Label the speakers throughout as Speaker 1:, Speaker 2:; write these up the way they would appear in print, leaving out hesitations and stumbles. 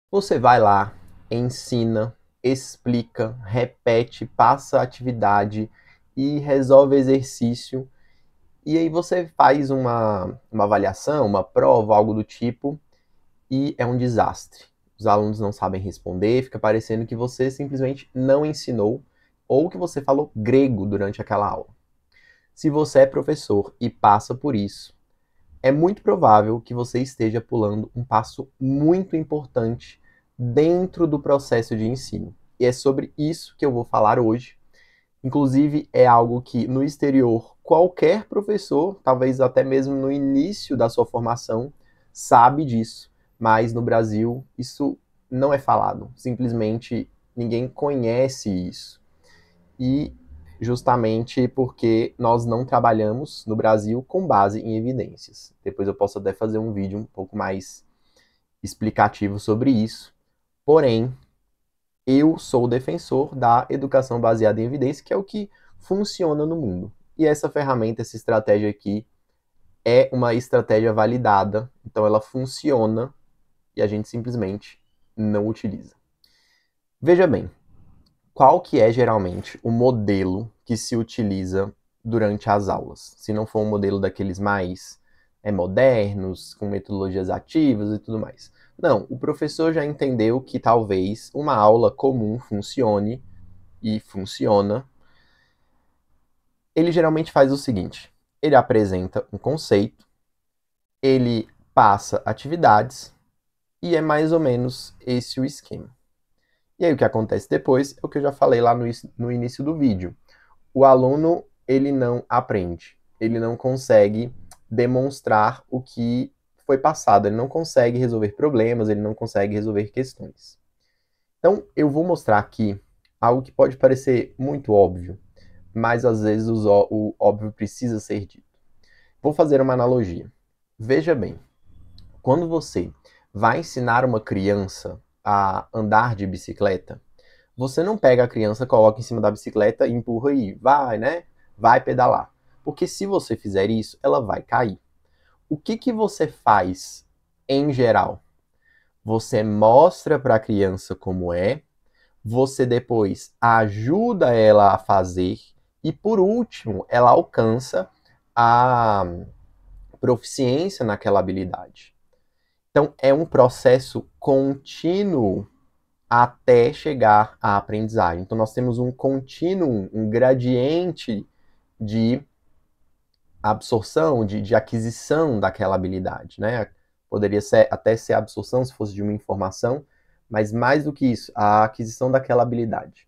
Speaker 1: Você vai lá, ensina, explica, repete, passa a atividade e resolve exercício. E aí você faz uma avaliação, uma prova, algo do tipo, e é um desastre. Os alunos não sabem responder, fica parecendo que você simplesmente não ensinou ou que você falou grego durante aquela aula. Se você é professor e passa por isso, é muito provável que você esteja pulando um passo muito importante dentro do processo de ensino. E é sobre isso que eu vou falar hoje. Inclusive, é algo que no exterior qualquer professor, talvez até mesmo no início da sua formação, sabe disso. Mas no Brasil, isso não é falado. Simplesmente ninguém conhece isso. E justamente porque nós não trabalhamos no Brasil com base em evidências. Depois eu posso até fazer um vídeo um pouco mais explicativo sobre isso. Porém, eu sou defensor da educação baseada em evidência, que é o que funciona no mundo. E essa ferramenta, essa estratégia aqui, é uma estratégia validada, então ela funciona e a gente simplesmente não utiliza. Veja bem, qual que é geralmente o modelo que se utiliza durante as aulas? Se não for um modelo daqueles mais modernos, com metodologias ativas e tudo mais. Não, o professor já entendeu que talvez uma aula comum funcione e funciona. Ele geralmente faz o seguinte: ele apresenta um conceito, ele passa atividades e é mais ou menos esse o esquema. E aí o que acontece depois é o que eu já falei lá no início do vídeo. O aluno, ele não aprende, ele não consegue demonstrar o que foi passado, ele não consegue resolver problemas, ele não consegue resolver questões. Então, eu vou mostrar aqui algo que pode parecer muito óbvio, mas às vezes o óbvio precisa ser dito. Vou fazer uma analogia. Veja bem, quando você vai ensinar uma criança a andar de bicicleta, você não pega a criança, coloca em cima da bicicleta e empurra e vai, né? Vai pedalar. Porque se você fizer isso, ela vai cair. O que você faz em geral? Você mostra para a criança como é, você depois ajuda ela a fazer e por último, ela alcança a proficiência naquela habilidade. Então, é um processo contínuo até chegar à aprendizagem. Então, nós temos um contínuo, um gradiente de absorção, de aquisição daquela habilidade, né? Poderia até ser a absorção se fosse de uma informação, mas mais do que isso, a aquisição daquela habilidade.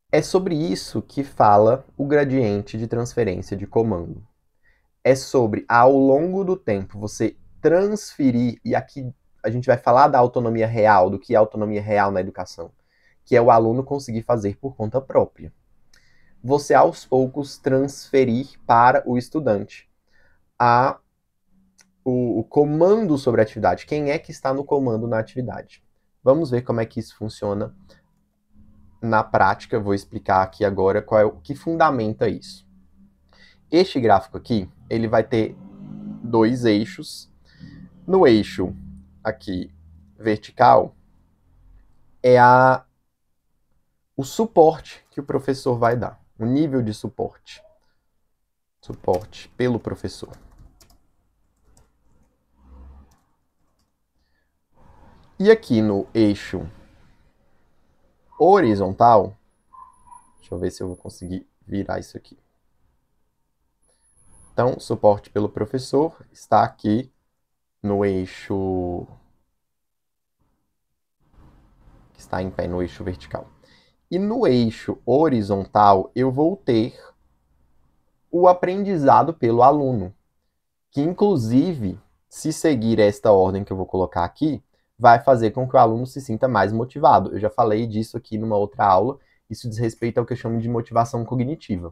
Speaker 1: É sobre isso que fala o gradiente de transferência de comando. É sobre, ao longo do tempo, você transferir, e aqui a gente vai falar da autonomia real, do que é autonomia real na educação, que é o aluno conseguir fazer por conta própria. Você, aos poucos, transferir para o estudante o comando sobre a atividade. Quem é que está no comando na atividade? Vamos ver como é que isso funciona na prática. Eu vou explicar aqui agora qual é o que fundamenta isso. Este gráfico aqui, ele vai ter dois eixos. No eixo aqui vertical é o suporte que o professor vai dar, o nível de suporte. Suporte pelo professor. E aqui no eixo horizontal, deixa eu ver se eu vou conseguir virar isso aqui. Então, suporte pelo professor está aqui no eixo que está em pé, no eixo vertical. E no eixo horizontal, eu vou ter o aprendizado pelo aluno, que inclusive, se seguir esta ordem que eu vou colocar aqui, vai fazer com que o aluno se sinta mais motivado. Eu já falei disso aqui numa outra aula, isso diz respeito ao que eu chamo de motivação cognitiva.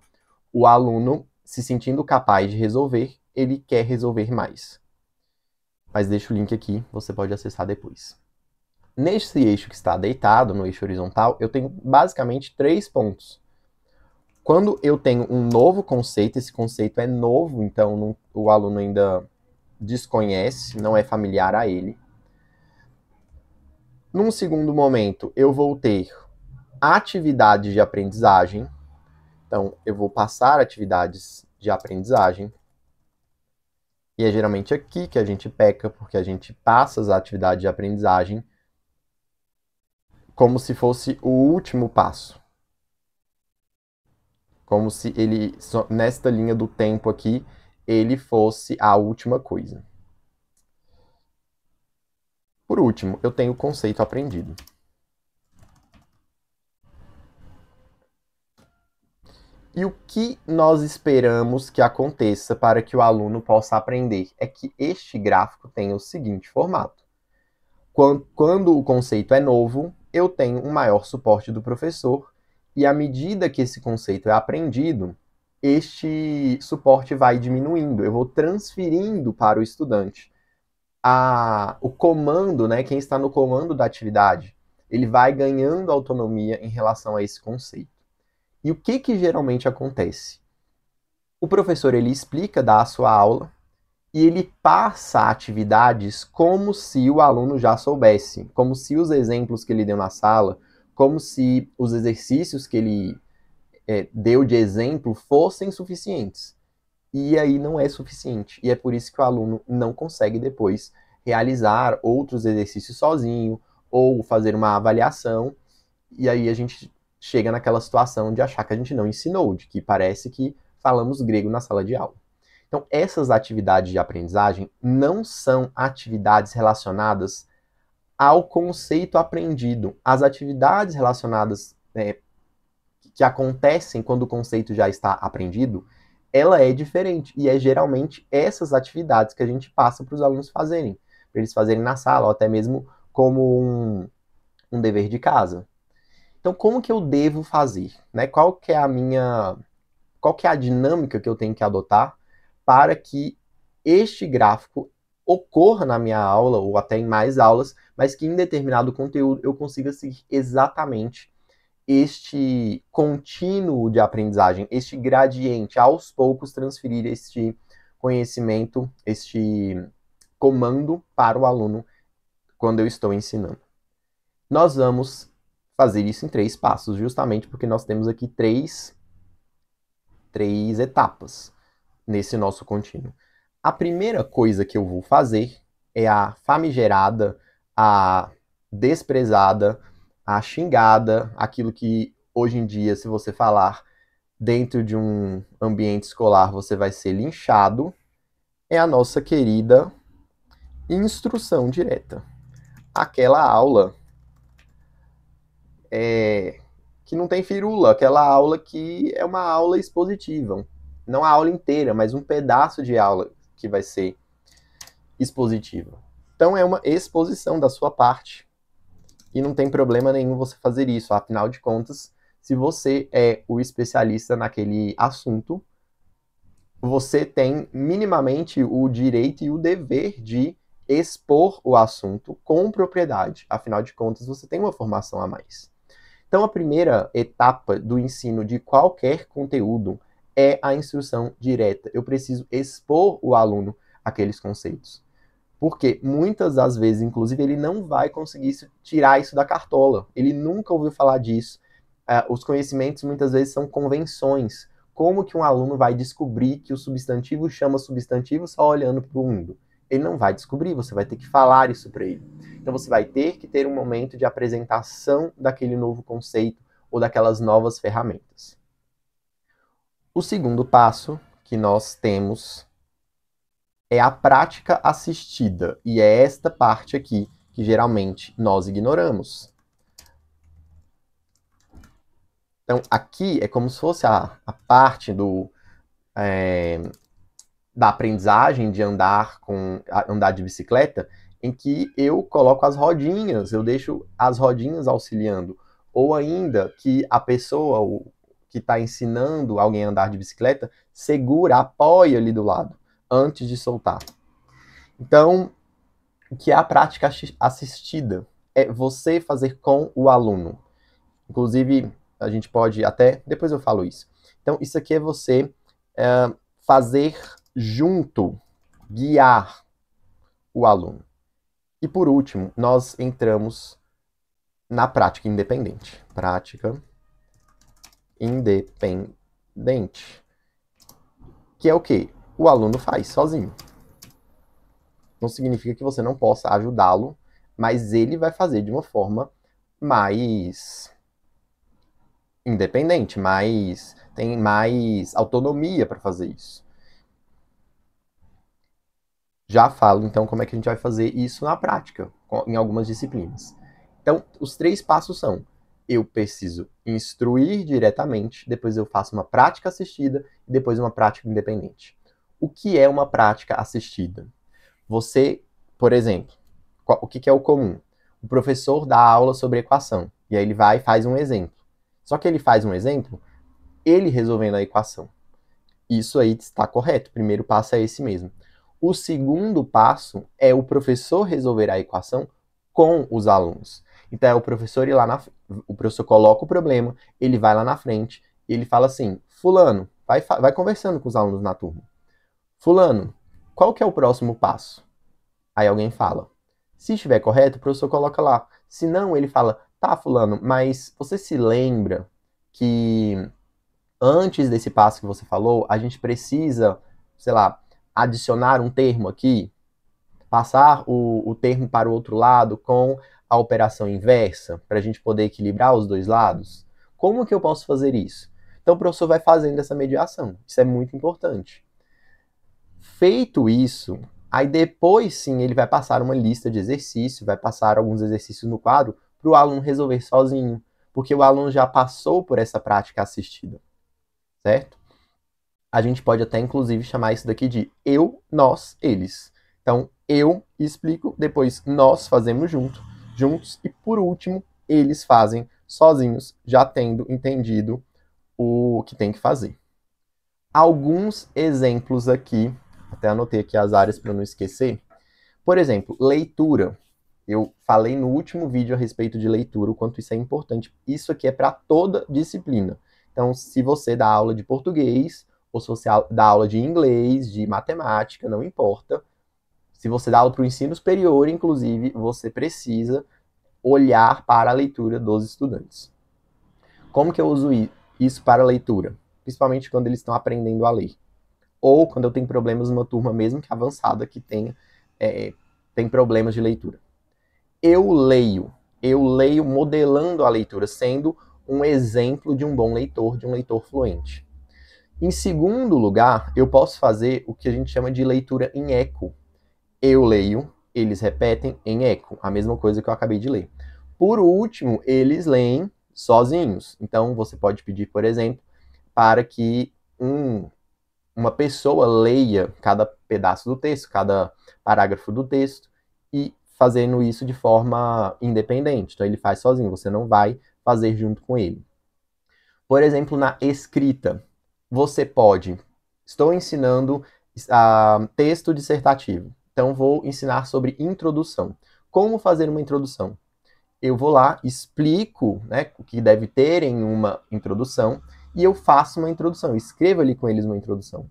Speaker 1: O aluno, se sentindo capaz de resolver, ele quer resolver mais. Mas deixa o link aqui, você pode acessar depois. Nesse eixo que está deitado, no eixo horizontal, eu tenho basicamente 3 pontos. Quando eu tenho um novo conceito, esse conceito é novo, então o aluno ainda desconhece, não é familiar a ele. Num segundo momento, eu vou ter atividades de aprendizagem. Então, eu vou passar atividades de aprendizagem. E é geralmente aqui que a gente peca, porque a gente passa as atividades de aprendizagem como se fosse o último passo. Como se ele, nesta linha do tempo aqui, ele fosse a última coisa. Por último, eu tenho o conceito aprendido. E o que nós esperamos que aconteça para que o aluno possa aprender é que este gráfico tenha o seguinte formato. Quando o conceito é novo, eu tenho um maior suporte do professor, e à medida que esse conceito é aprendido, este suporte vai diminuindo, eu vou transferindo para o estudante o comando, né, quem está no comando da atividade, ele vai ganhando autonomia em relação a esse conceito. E o que geralmente acontece? O professor ele explica, dá a sua aula, e ele passa atividades como se o aluno já soubesse, como se os exemplos que ele deu na sala, como se os exercícios que ele deu de exemplo fossem suficientes. E aí não é suficiente. E é por isso que o aluno não consegue depois realizar outros exercícios sozinho, ou fazer uma avaliação, e aí a gente chega naquela situação de achar que a gente não ensinou, de que parece que falamos grego na sala de aula. Então, essas atividades de aprendizagem não são atividades relacionadas ao conceito aprendido. As atividades relacionadas que acontecem quando o conceito já está aprendido, ela é diferente. E é geralmente essas atividades que a gente passa para os alunos fazerem. Para eles fazerem na sala, ou até mesmo como um dever de casa. Então, como que eu devo fazer? Né? Qual que é a dinâmica que eu tenho que adotar para que este gráfico ocorra na minha aula, ou até em mais aulas, mas que em determinado conteúdo eu consiga seguir exatamente este contínuo de aprendizagem, este gradiente, aos poucos transferir este conhecimento, este comando para o aluno quando eu estou ensinando. Nós vamos fazer isso em 3 passos, justamente porque nós temos aqui três etapas nesse nosso contínuo. A primeira coisa que eu vou fazer é a famigerada, a desprezada, a xingada, aquilo que hoje em dia, se você falar dentro de um ambiente escolar, você vai ser linchado, é a nossa querida instrução direta. Aquela aula que não tem firula, aquela aula que é uma aula expositiva. Não a aula inteira, mas um pedaço de aula que vai ser expositiva. Então é uma exposição da sua parte e não tem problema nenhum você fazer isso. Afinal de contas, se você é o especialista naquele assunto, você tem minimamente o direito e o dever de expor o assunto com propriedade. Afinal de contas, você tem uma formação a mais. Então, a primeira etapa do ensino de qualquer conteúdo é a instrução direta. Eu preciso expor o aluno àqueles conceitos. Porque muitas das vezes, inclusive, ele não vai conseguir tirar isso da cartola. Ele nunca ouviu falar disso. Os conhecimentos muitas vezes são convenções. Como que um aluno vai descobrir que o substantivo chama substantivo só olhando para o mundo? Ele não vai descobrir, você vai ter que falar isso para ele. Então você vai ter que ter um momento de apresentação daquele novo conceito ou daquelas novas ferramentas. O segundo passo que nós temos é a prática assistida, e é esta parte aqui que geralmente nós ignoramos. Então, aqui é como se fosse a parte da aprendizagem de andar de bicicleta, em que eu coloco as rodinhas, eu deixo as rodinhas auxiliando, ou ainda que a pessoa que está ensinando alguém a andar de bicicleta segura, apoia ali do lado, antes de soltar. Então, o que é a prática assistida? É você fazer com o aluno. Inclusive, a gente pode até... Depois eu falo isso. Então, isso aqui é você fazer junto, guiar o aluno. E por último, nós entramos na prática independente. Prática independente. Que é o quê? O aluno faz sozinho. Não significa que você não possa ajudá-lo, mas ele vai fazer de uma forma mais independente, tem mais autonomia para fazer isso. Já falo, então, como é que a gente vai fazer isso na prática, em algumas disciplinas. Então, os 3 passos são: eu preciso instruir diretamente, depois eu faço uma prática assistida e depois uma prática independente. O que é uma prática assistida? Você, por exemplo, o que é o comum? O professor dá aula sobre equação, e aí ele vai e faz um exemplo. Só que ele faz um exemplo, ele resolvendo a equação. Isso aí está correto, o primeiro passo é esse mesmo. O segundo passo é o professor resolver a equação com os alunos. Então é o professor ir lá o professor coloca o problema, ele vai lá na frente e ele fala assim: fulano, vai conversando com os alunos na turma. Fulano, qual que é o próximo passo? Aí alguém fala. Se estiver correto, o professor coloca lá. Se não, ele fala: tá, fulano, mas você se lembra que antes desse passo que você falou, a gente precisa, sei lá, adicionar um termo aqui, passar o termo para o outro lado com a operação inversa, para a gente poder equilibrar os dois lados? Como que eu posso fazer isso? Então o professor vai fazendo essa mediação. Isso é muito importante. Feito isso, aí depois sim ele vai passar uma lista de exercícios, vai passar alguns exercícios no quadro para o aluno resolver sozinho, porque o aluno já passou por essa prática assistida, certo? A gente pode até inclusive chamar isso daqui de eu, nós, eles. Então, eu explico, depois nós fazemos juntos, e por último, eles fazem sozinhos, já tendo entendido o que tem que fazer. Alguns exemplos aqui, até anotei aqui as áreas para não esquecer. Por exemplo, leitura. Eu falei no último vídeo a respeito de leitura, o quanto isso é importante. Isso aqui é para toda disciplina. Então, se você dá aula de português, ou se você dá aula de inglês, de matemática, não importa. Se você dá aula para o ensino superior, inclusive, você precisa olhar para a leitura dos estudantes. Como que eu uso isso para a leitura? Principalmente quando eles estão aprendendo a ler. Ou quando eu tenho problemas numa turma mesmo que avançada, que tem problemas de leitura. Eu leio modelando a leitura, sendo um exemplo de um bom leitor, de um leitor fluente. Em segundo lugar, eu posso fazer o que a gente chama de leitura em eco. Eu leio, eles repetem em eco, a mesma coisa que eu acabei de ler. Por último, eles leem sozinhos. Então, você pode pedir, por exemplo, para que uma pessoa leia cada pedaço do texto, cada parágrafo do texto, e fazendo isso de forma independente. Então, ele faz sozinho, você não vai fazer junto com ele. Por exemplo, na escrita, você pode... Estou ensinando texto dissertativo. Então, vou ensinar sobre introdução. Como fazer uma introdução? Eu vou lá, explico, né, o que deve ter em uma introdução, e eu faço uma introdução, escrevo ali com eles uma introdução.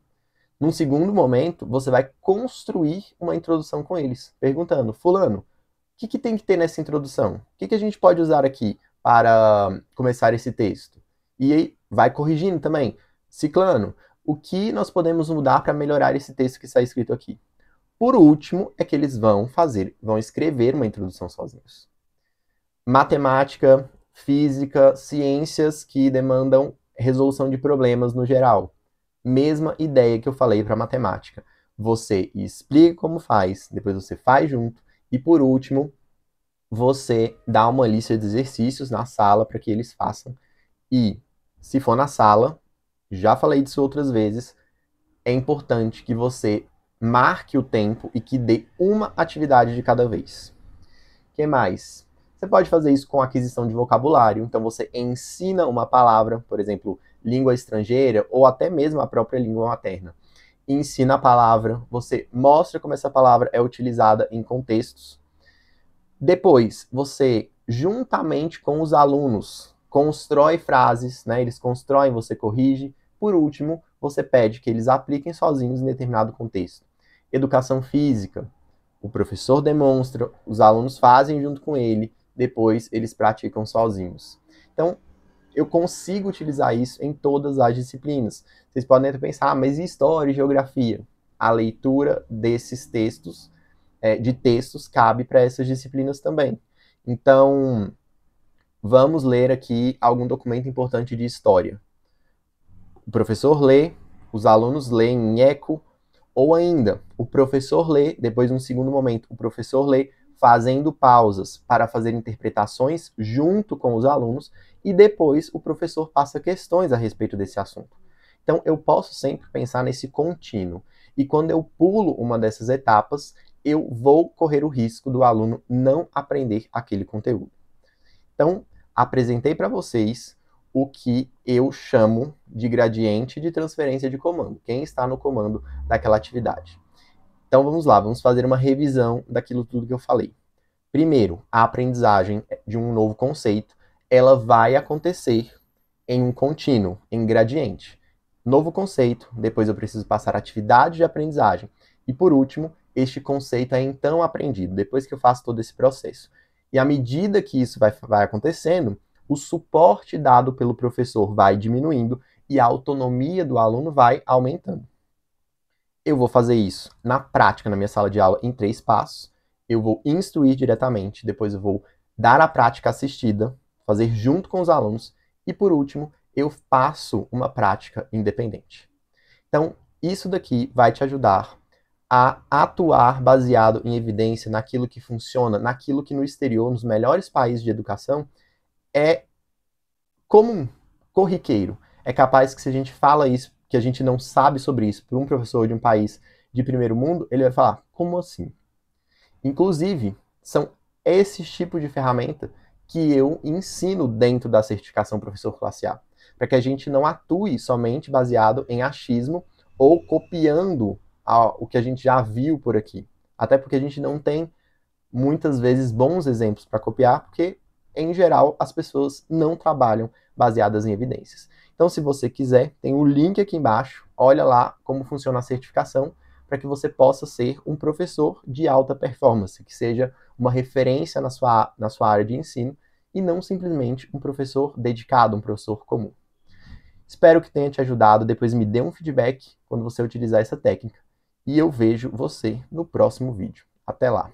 Speaker 1: Num segundo momento, você vai construir uma introdução com eles, perguntando: fulano, o que tem que ter nessa introdução? O que a gente pode usar aqui para começar esse texto? E aí vai corrigindo também: ciclano, o que nós podemos mudar para melhorar esse texto que está escrito aqui? Por último, é que eles vão escrever uma introdução sozinhos. Matemática, física, ciências que demandam resolução de problemas no geral. Mesma ideia que eu falei para matemática. Você explica como faz, depois você faz junto, e por último, você dá uma lista de exercícios na sala para que eles façam. E, se for na sala, já falei disso outras vezes, é importante que você marque o tempo e que dê uma atividade de cada vez. O que mais? Você pode fazer isso com aquisição de vocabulário. Então, você ensina uma palavra, por exemplo, língua estrangeira, ou até mesmo a própria língua materna. Ensina a palavra, você mostra como essa palavra é utilizada em contextos. Depois, você, juntamente com os alunos, constrói frases, né? Eles constroem, você corrige. Por último, você pede que eles apliquem sozinhos em determinado contexto. Educação física. O professor demonstra, os alunos fazem junto com ele, depois eles praticam sozinhos. Então, eu consigo utilizar isso em todas as disciplinas. Vocês podem até pensar, mas e história e geografia? A leitura desses textos, de textos, cabe para essas disciplinas também. Então, vamos ler aqui algum documento importante de história. O professor lê, os alunos leem em eco, ou ainda, o professor lê, depois, num segundo momento, o professor lê fazendo pausas para fazer interpretações junto com os alunos, e depois o professor passa questões a respeito desse assunto. Então, eu posso sempre pensar nesse contínuo. E quando eu pulo uma dessas etapas, eu vou correr o risco do aluno não aprender aquele conteúdo. Então, apresentei para vocês o que eu chamo de gradiente de transferência de comando, quem está no comando daquela atividade. Então vamos lá, vamos fazer uma revisão daquilo tudo que eu falei. Primeiro, a aprendizagem de um novo conceito, ela vai acontecer em um contínuo, em gradiente. Novo conceito, depois eu preciso passar a atividade de aprendizagem. E por último, este conceito é então aprendido, depois que eu faço todo esse processo. E à medida que isso vai acontecendo, o suporte dado pelo professor vai diminuindo e a autonomia do aluno vai aumentando. Eu vou fazer isso na prática, na minha sala de aula, em 3 passos. Eu vou instruir diretamente, depois eu vou dar a prática assistida, fazer junto com os alunos, e por último, eu passo uma prática independente. Então, isso daqui vai te ajudar a atuar baseado em evidência naquilo que funciona, naquilo que no exterior, nos melhores países de educação, é comum, corriqueiro. É capaz que se a gente fala isso, que a gente não sabe sobre isso, para um professor de um país de primeiro mundo, ele vai falar, como assim? Inclusive, são esses tipos de ferramenta que eu ensino dentro da certificação Professor Classe A, para que a gente não atue somente baseado em achismo ou copiando o que a gente já viu por aqui. Até porque a gente não tem, muitas vezes, bons exemplos para copiar, porque, em geral, as pessoas não trabalham baseadas em evidências. Então, se você quiser, tem o link aqui embaixo, olha lá como funciona a certificação, para que você possa ser um professor de alta performance, que seja uma referência na sua área de ensino, e não simplesmente um professor dedicado, um professor comum. Espero que tenha te ajudado, depois me dê um feedback quando você utilizar essa técnica, e eu vejo você no próximo vídeo. Até lá!